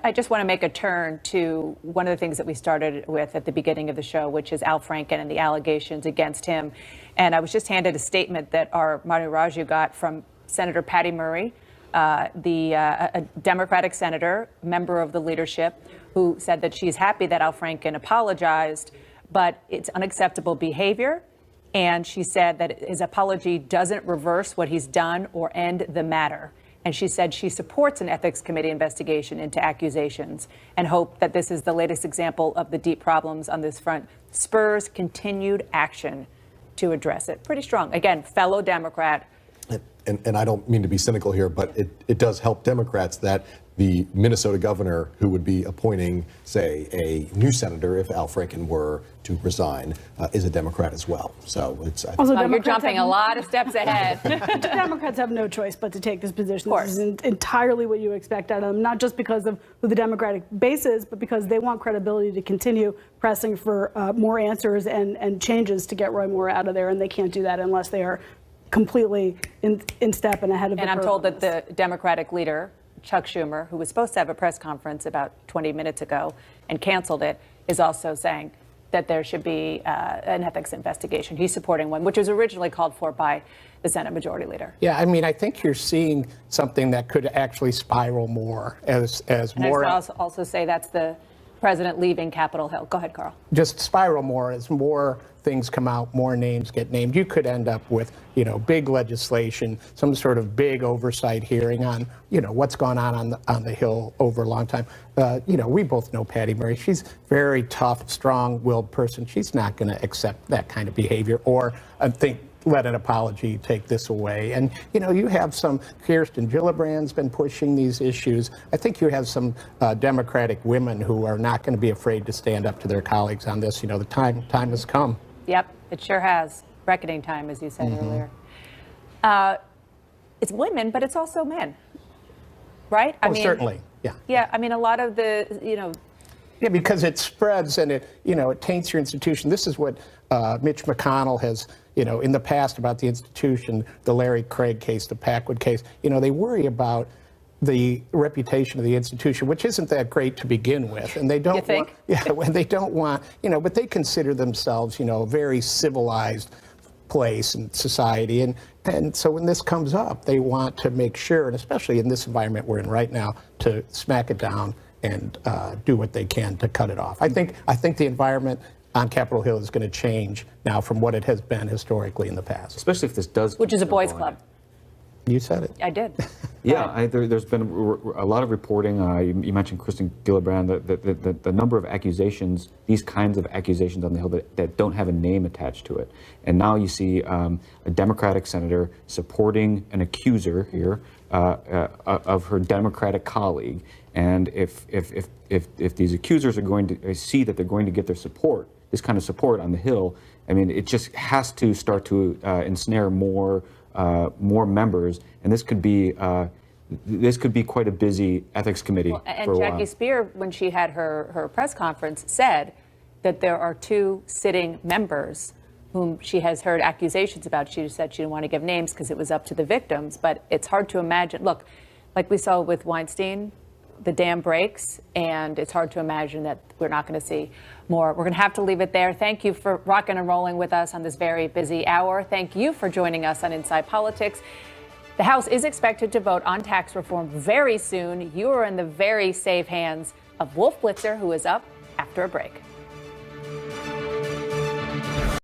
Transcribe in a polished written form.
I just want to make a turn to one of the things that we started with at the beginning of the show, which is Al Franken and the allegations against him. And I was just handed a statement that our Manu Raju got from Senator Patty Murray, a Democratic senator, member of the leadership, who said that she's happy that Al Franken apologized, but it's unacceptable behavior. And she said that his apology doesn't reverse what he's done or end the matter. And she said she supports an ethics committee investigation into accusations and hope that this is the latest example of the deep problems on this front spurs continued action to address it. Pretty strong. Again, fellow Democrat. And I don't mean to be cynical here, but it does help Democrats that the Minnesota governor who would be appointing, say, a new senator if Al Franken were to resign is a Democrat as well. So it's also, you're jumping a lot of steps ahead. Democrats have no choice but to take this position. This is entirely what you expect out of them, not just because of who the Democratic base is, but because they want credibility to continue pressing for more answers and changes to get Roy Moore out of there. And they can't do that unless they are completely in step and ahead of the curve. And I'm told that the Democratic leader, Chuck Schumer, who was supposed to have a press conference about 20 minutes ago and canceled it, is also saying that there should be an ethics investigation. He's supporting one, which was originally called for by the Senate Majority Leader. Yeah, I mean, I think you're seeing something that could actually spiral more as more. I also say that's the president leaving Capitol Hill. Go ahead, Carl. Just spiral more as more things come out, more names get named. You could end up with, big legislation, some sort of big oversight hearing on, what's gone on the Hill over a long time. We both know Patty Murray. She's very tough, strong-willed person. She's not going to accept that kind of behavior or let an apology take this away. And, you have some, Kirsten Gillibrand's been pushing these issues. I think you have some Democratic women who are not going to be afraid to stand up to their colleagues on this. The time has come. Yep, it sure has. Reckoning time, as you said earlier. It's women, but it's also men, right? I mean, certainly, yeah. Yeah, I mean, a lot of the, Yeah, because it spreads and it taints your institution. This is what Mitch McConnell has, in the past about the institution, the Larry Craig case, the Packwood case. They worry about the reputation of the institution, which isn't that great to begin with, and they don't. You think? And they don't want, but they consider themselves, a very civilized place and society, and so when this comes up, they want to make sure, and especially in this environment we're in right now, to smack it down and do what they can to cut it off. I think the environment on Capitol Hill is going to change now from what it has been historically in the past. Especially if this does. Which is a boys' club. You said it. I did. Yeah, there's been a lot of reporting. You mentioned Kirsten Gillibrand, the number of accusations, these kinds of accusations on the Hill that don't have a name attached to it. And now you see a Democratic senator supporting an accuser here of her Democratic colleague. And if these accusers are going to see that they're going to get their support, this kind of support on the Hill, I mean, it just has to start to ensnare more members, and this could be quite a busy ethics committee. Well, and for a Jackie while. Speer, when she had her press conference, said that there are two sitting members whom she has heard accusations about. She said she didn't want to give names because it was up to the victims, but it's hard to imagine. Look, like we saw with Weinstein, the dam breaks, and it's hard to imagine that we're not going to see more. We're going to have to leave it there. Thank you for rocking and rolling with us on this very busy hour. Thank you for joining us on Inside Politics. The House is expected to vote on tax reform very soon. You are in the very safe hands of Wolf Blitzer, who is up after a break.